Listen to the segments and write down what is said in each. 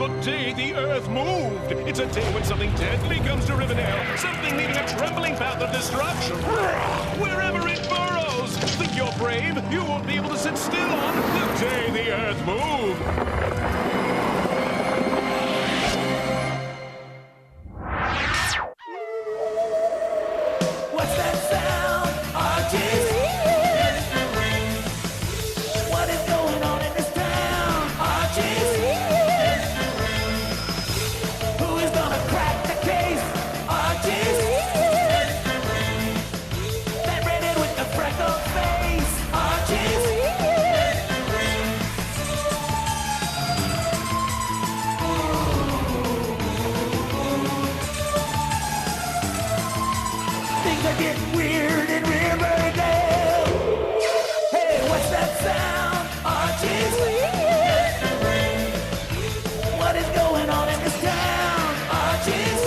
The day the earth moved. It's a day when something deadly comes to Riverdale. Something leaving a trembling path of destruction. Wherever it burrows. Think you're brave? You won't be able to sit still on the day the earth moved. What's that sound? Archie? What is going on in this town? Archie? Who is gonna crack the case? Archie? That redhead with the freckled face? Archie? Things are getting weird in Riverdale. Hey, what's that sound? Archie? What is going on in this town? Archie?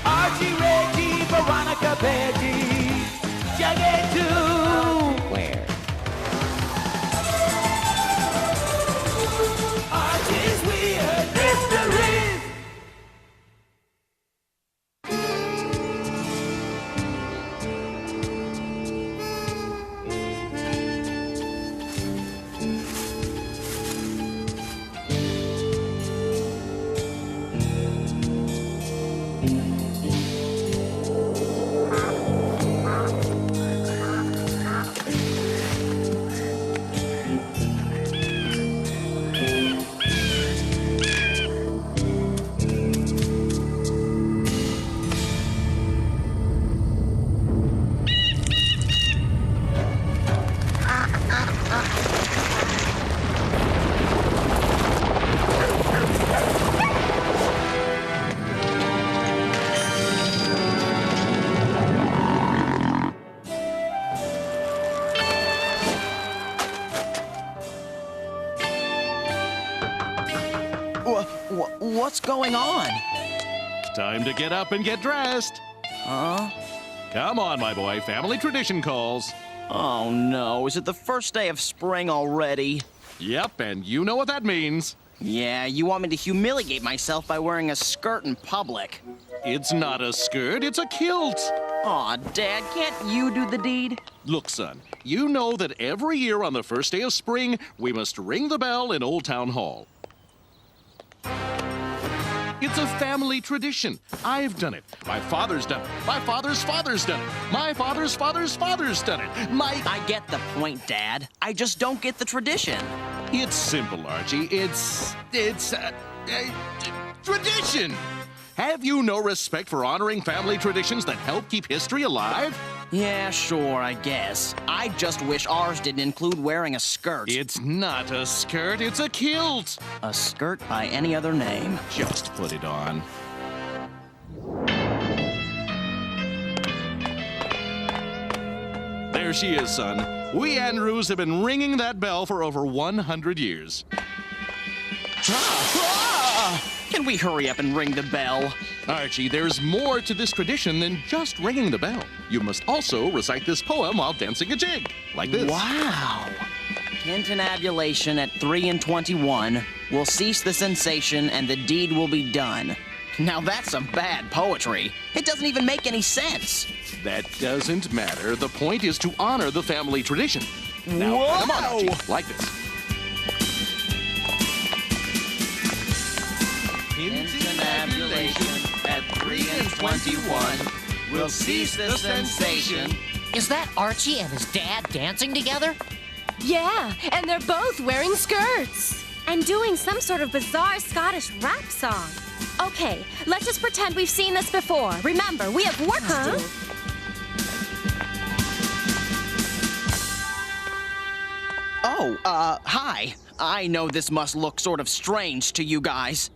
Archie, Reggie, Veronica, Betty, Jughead too. Where? Archie's weird mysteries. What's going on? Time to get up and get dressed. Huh? Come on, my boy. Family tradition calls. Oh, no. Is it the first day of spring already? Yep, and you know what that means. Yeah, you want me to humiliate myself by wearing a skirt in public. It's not a skirt, it's a kilt. Aw, Dad, can't you do the deed? Look, son, you know that every year on the first day of spring, we must ring the bell in Old Town Hall. It's a family tradition. I've done it. My father's done it. My father's father's done it. My father's father's father's done it. I get the point, Dad. I just don't get the tradition. It's simple, Archie. It's tradition. Have you no respect for honoring family traditions that help keep history alive? Yeah, sure, I guess. I just wish ours didn't include wearing a skirt. It's not a skirt, it's a kilt. A skirt by any other name. Just put it on. There she is, son. We Andrews have been ringing that bell for over 100 years. Can we hurry up and ring the bell? Archie, there's more to this tradition than just ringing the bell. You must also recite this poem while dancing a jig, like this. Wow. Tintinabulation at 3 and 21 will cease the sensation and the deed will be done. Now that's some bad poetry. It doesn't even make any sense. That doesn't matter. The point is to honor the family tradition. Now, Whoa! come on, Archie, like this. Tintinabulation at 3 and 21 will cease the sensation. Is that Archie and his dad dancing together? Yeah, and they're both wearing skirts. And doing some sort of bizarre Scottish rap song. Okay, let's just pretend we've seen this before. Remember, we have work to do. Oh, hi. I know this must look sort of strange to you guys.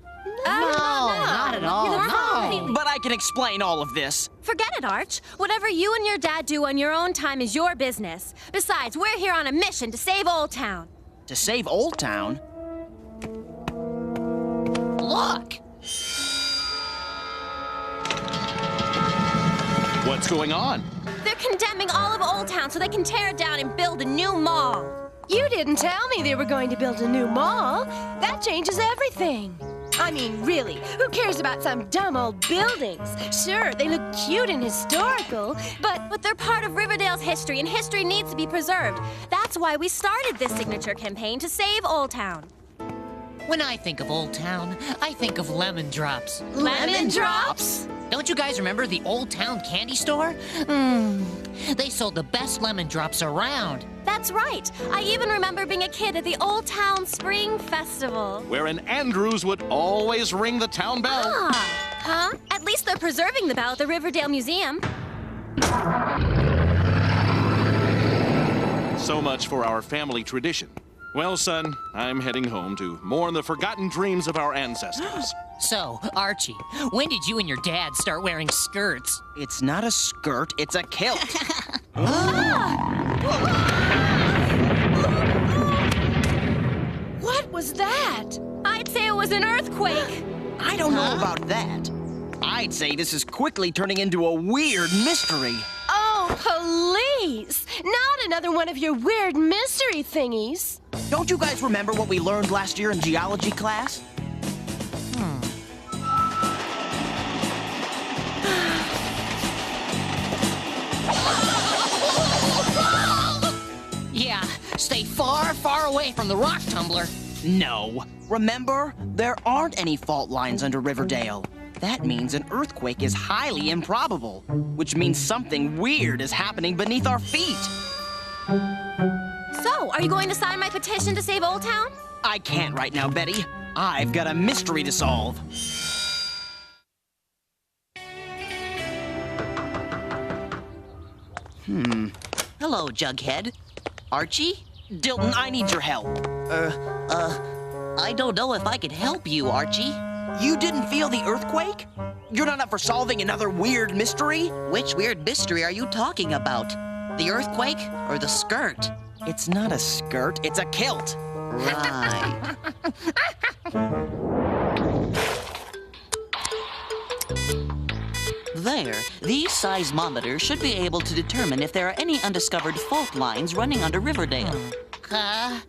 Not at all. No. But I can explain all of this. Forget it, Arch. Whatever you and your dad do on your own time is your business. Besides, we're here on a mission to save Old Town. To save Old Town? Look! What's going on? They're condemning all of Old Town so they can tear it down and build a new mall. You didn't tell me they were going to build a new mall. That changes everything. I mean, really, who cares about some dumb old buildings? Sure, they look cute and historical, but they're part of Riverdale's history, and history needs to be preserved. That's why we started this signature campaign to save Old Town. When I think of Old Town, I think of lemon drops. Lemon drops? Don't you guys remember the Old Town candy store? They sold the best lemon drops around. That's right. I even remember being a kid at the Old Town Spring Festival. Wherein Andrews would always ring the town bell. Huh? At least they're preserving the bell at the Riverdale Museum. So much for our family tradition. Well, son, I'm heading home to mourn the forgotten dreams of our ancestors. So, Archie, when did you and your dad start wearing skirts? It's not a skirt, it's a kilt. What was that? I'd say it was an earthquake. I don't know about that. I'd say this is quickly turning into a weird mystery. Oh, please! Not another one of your weird mystery thingies. Don't you guys remember what we learned last year in geology class? Yeah, stay far, far away from the rock tumbler. No. Remember, there aren't any fault lines under Riverdale. That means an earthquake is highly improbable, which means something weird is happening beneath our feet. So, are you going to sign my petition to save Old Town? I can't right now, Betty. I've got a mystery to solve. Hello, Jughead. Archie? Dilton, I need your help. I don't know if I can help you, Archie. You didn't feel the earthquake? You're not up for solving another weird mystery? Which weird mystery are you talking about? The earthquake or the skirt? It's not a skirt, it's a kilt. Right. There, these seismometers should be able to determine if there are any undiscovered fault lines running under Riverdale. Achoo!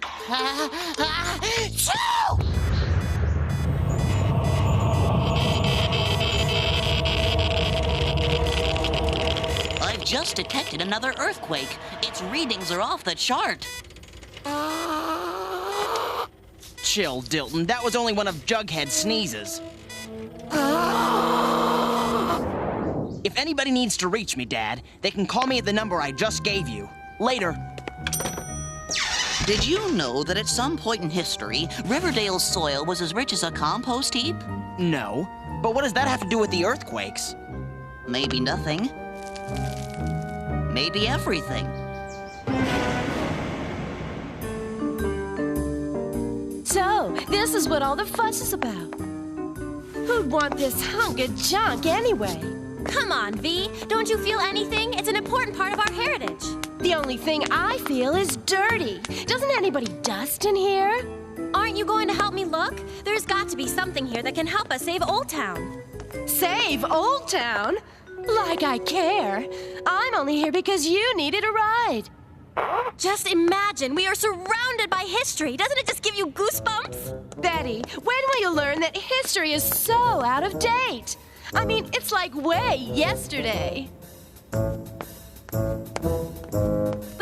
I've just detected another earthquake. Its readings are off the chart. Chill, Dilton. That was only one of Jughead's sneezes. If anybody needs to reach me, Dad, they can call me at the number I just gave you. Later. Did you know that at some point in history, Riverdale's soil was as rich as a compost heap? No. But what does that have to do with the earthquakes? Maybe nothing. Maybe everything. So, this is what all the fuss is about. Who'd want this hunk of junk anyway? Come on, V. Don't you feel anything? It's an important part of our heritage. The only thing I feel is dirty. Doesn't anybody dust in here? Aren't you going to help me look? There's got to be something here that can help us save Old Town. Save Old Town? Like I care. I'm only here because you needed a ride. Just imagine, we are surrounded by history. Doesn't it just give you goosebumps? Betty, when will you learn that history is so out of date? I mean, it's like way yesterday. But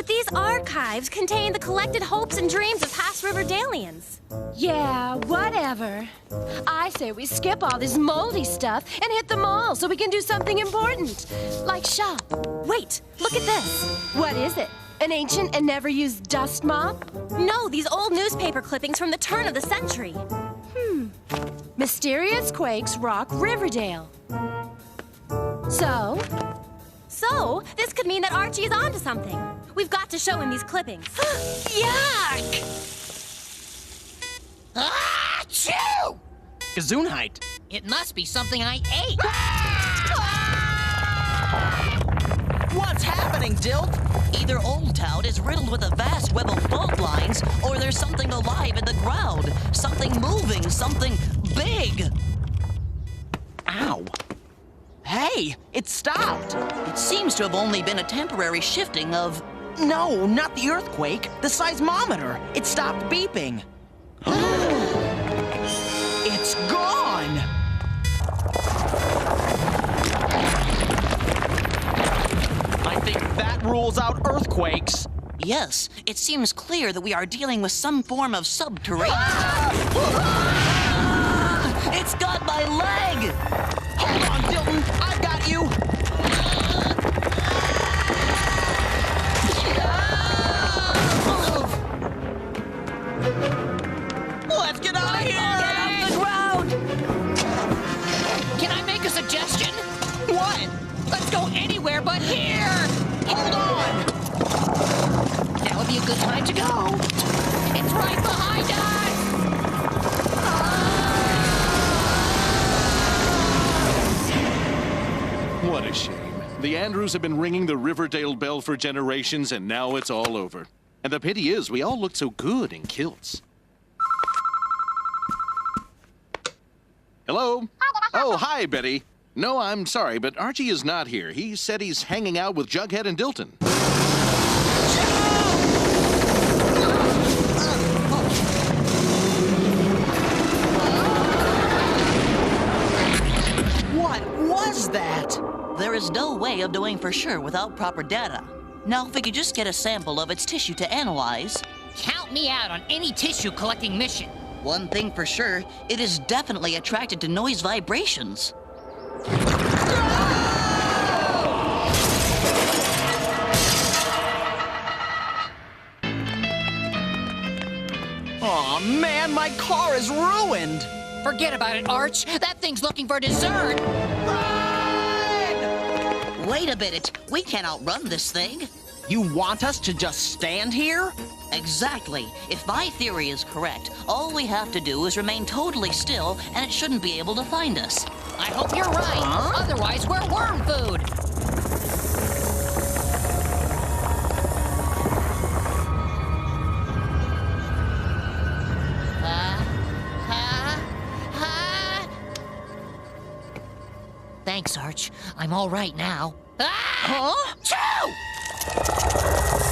these archives contain the collected hopes and dreams of past Riverdalians. Yeah, whatever. I say we skip all this moldy stuff and hit the mall so we can do something important. Like shop. Wait, look at this. What is it? An ancient and never used dust mop? No, these old newspaper clippings from the turn of the century. Mysterious quakes rock Riverdale. So, this could mean that Archie is onto something. We've got to show him these clippings. Yuck! Achoo! Gesundheit. It must be something I ate. What's happening, Dilt? Either Old Town is riddled with a vast web of fault lines, or there's something alive in the ground. Something moving, something big. Ow. Hey, it stopped. It seems to have only been a temporary shifting of... No, not the earthquake. The seismometer. It stopped beeping. calls out earthquakes. Yes, it seems clear that we are dealing with some form of subterranean. It's got my leg! Hold on, Dilton. I've got you. Let's get out of here! Get off the ground! Can I make a suggestion? What? Let's go anywhere but here! Hold on! Now would be a good time to go. It's right behind us! What a shame. The Andrews have been ringing the Riverdale bell for generations, and now it's all over. And the pity is, we all looked so good in kilts. Hello? Oh, hi, Betty. No, I'm sorry, but Archie is not here. He said he's hanging out with Jughead and Dilton. What was that? There is no way of knowing for sure without proper data. Now, if we could just get a sample of its tissue to analyze. Count me out on any tissue collecting mission. One thing for sure, it is definitely attracted to noise vibrations. Aw, man, my car is ruined. Forget about it, Arch. That thing's looking for dessert. Wait a minute, we can't outrun this thing. You want us to just stand here? Exactly. If my theory is correct, all we have to do is remain totally still, and it shouldn't be able to find us. I hope you're right. Otherwise, we're worm food. Thanks, Arch. I'm all right now. Huh? Achoo!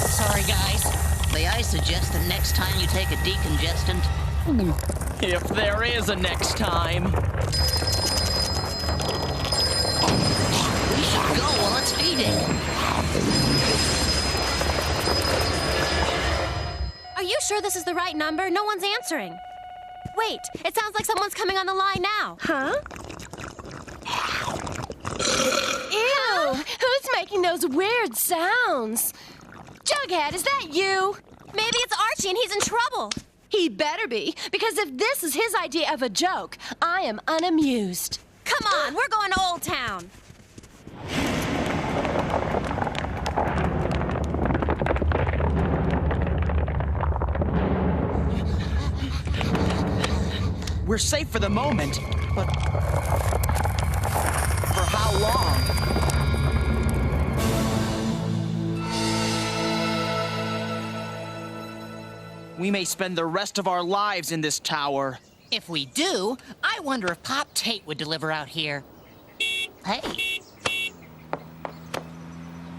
Sorry, guys. May I suggest that next time you take a decongestant? If there is a next time. We should go while it's feeding. Are you sure this is the right number? No one's answering. Wait, it sounds like someone's coming on the line now. Huh? Ew! Who's making those weird sounds? Jughead, is that you? Maybe it's Archie and he's in trouble. He better be, because if this is his idea of a joke, I am unamused. Come on, we're going to Old Town. We're safe for the moment, but for how long? We may spend the rest of our lives in this tower. If we do, I wonder if Pop Tate would deliver out here. Hey.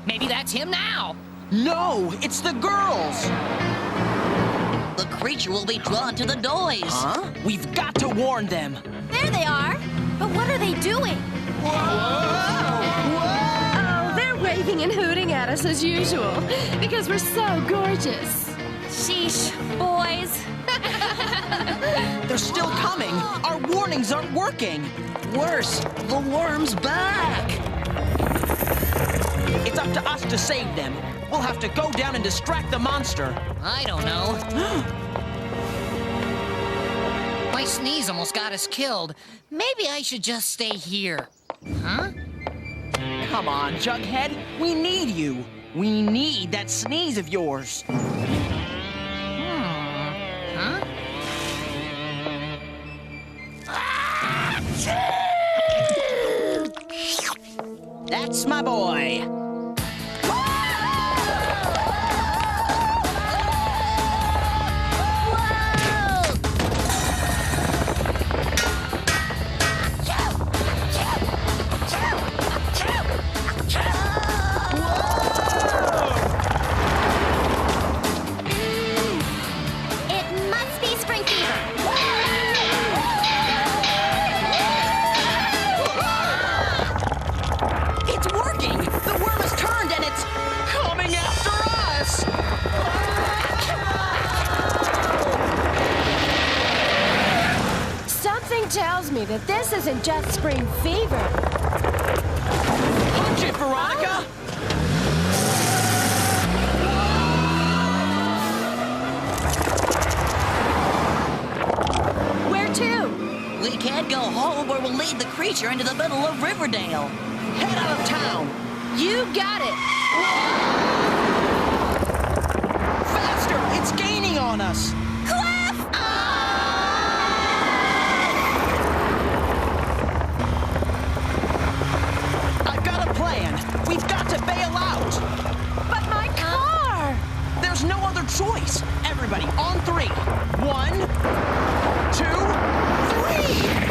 Maybe that's him now. No, it's the girls! The creature will be drawn to the noise. Huh? We've got to warn them. There they are. But what are they doing? Oh, they're waving and hooting at us as usual because we're so gorgeous. Sheesh, boys. They're still coming. Our warnings aren't working. Worse, the worm's back. It's up to us to save them. We'll have to go down and distract the monster. I don't know. My sneeze almost got us killed. Maybe I should just stay here. Huh? Come on, Jughead. We need you. We need that sneeze of yours. Huh? That's my boy. Something tells me that this isn't just spring fever. Punch it, Veronica! Where to? We can't go home or we'll lead the creature into the middle of Riverdale. Head out of town! You got it. Faster! It's gaining on us! Cliff! I've got a plan. We've got to bail out. But my car! There's no other choice. Everybody, on 3. 1, 2, 3.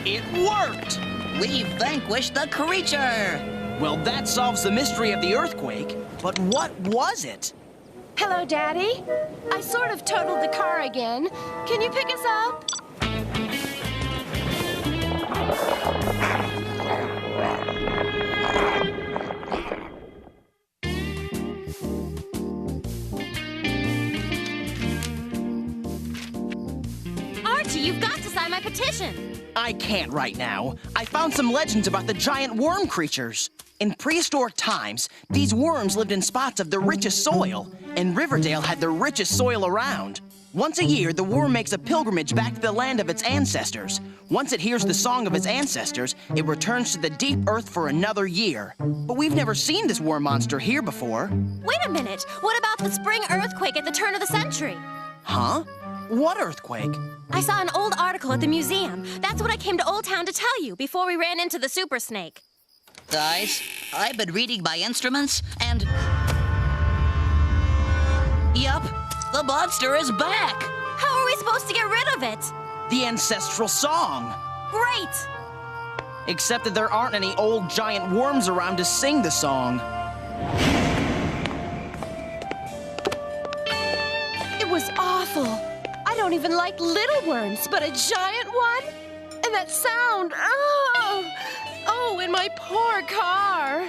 It worked! We vanquished the creature! Well, that solves the mystery of the earthquake. But what was it? Hello, Daddy. I sort of totaled the car again. Can you pick us up? Archie, you've got to sign my petition. I can't right now. I found some legends about the giant worm creatures. In prehistoric times, these worms lived in spots of the richest soil, and Riverdale had the richest soil around. Once a year, the worm makes a pilgrimage back to the land of its ancestors. Once it hears the song of its ancestors, it returns to the deep earth for another year. But we've never seen this worm monster here before. Wait a minute. What about the spring earthquake at the turn of the century? Huh? What earthquake? I saw an old article at the museum. That's what I came to Old Town to tell you before we ran into the super snake. Guys, I've been reading my instruments, and... Yup, the monster is back! How are we supposed to get rid of it? The ancestral song. Great! Except that there aren't any old giant worms around to sing the song. It was awful. I don't even like little worms, but a giant one? And that sound, oh, in my poor car.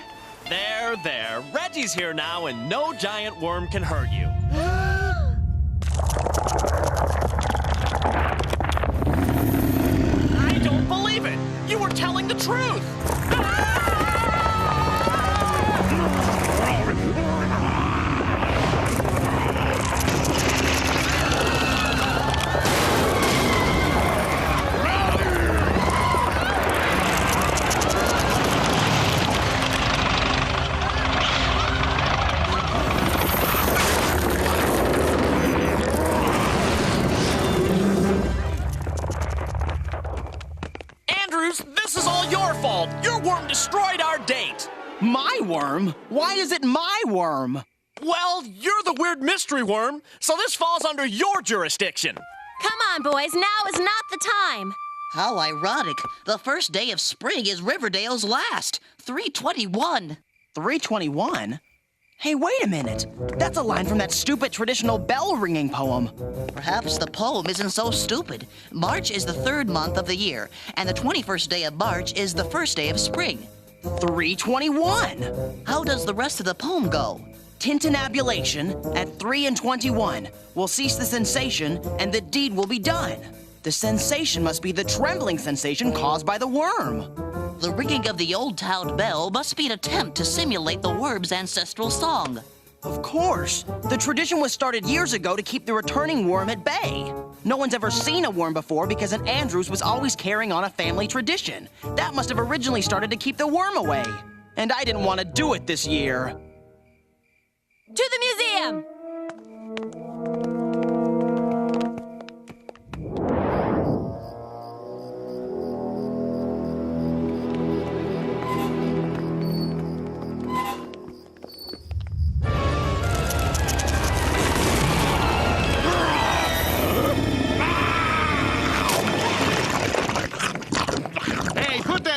There. Reggie's here now, and no giant worm can hurt you. I don't believe it! You were telling the truth! This is all your fault! Your worm destroyed our date! My worm? Why is it my worm? Well, you're the weird mystery worm, so this falls under your jurisdiction. Come on, boys, now is not the time. How ironic. The first day of spring is Riverdale's last. 3/21. 3/21? Hey, wait a minute. That's a line from that stupid traditional bell-ringing poem. Perhaps the poem isn't so stupid. March is the 3rd month of the year, and the 21st day of March is the first day of spring. 3/21. How does the rest of the poem go? Tintinabulation at 3/21 will cease the sensation, and the deed will be done. The sensation must be the trembling sensation caused by the worm. The ringing of the Old Town bell must be an attempt to simulate the worm's ancestral song. Of course. The tradition was started years ago to keep the returning worm at bay. No one's ever seen a worm before because Aunt Andrews was always carrying on a family tradition. That must have originally started to keep the worm away. And I didn't want to do it this year. To the museum!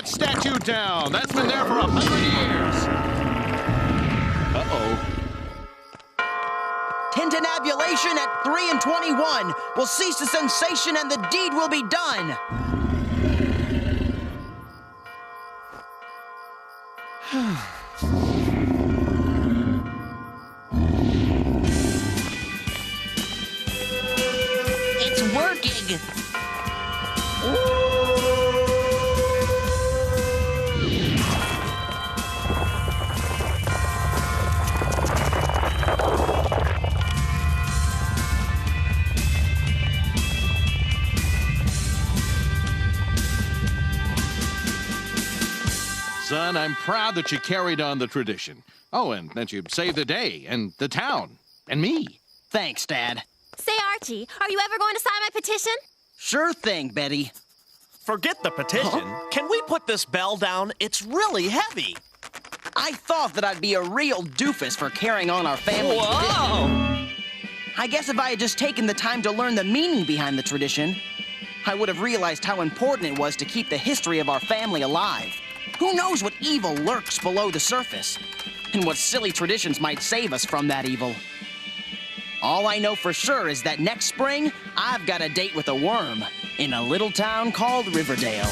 Statue down. That's been there for 100 years. Uh-oh. Tintinabulation at 3 and 21 will cease the sensation and the deed will be done. It's working. Son, I'm proud that you carried on the tradition. Oh, and that you saved the day, and the town, and me. Thanks, Dad. Say, Archie, are you ever going to sign my petition? Sure thing, Betty. Forget the petition. Can we put this bell down? It's really heavy. I thought that I'd be a real doofus for carrying on our family tradition. Whoa! I guess if I had just taken the time to learn the meaning behind the tradition, I would have realized how important it was to keep the history of our family alive. Who knows what evil lurks below the surface, and what silly traditions might save us from that evil. All I know for sure is that next spring, I've got a date with a worm in a little town called Riverdale.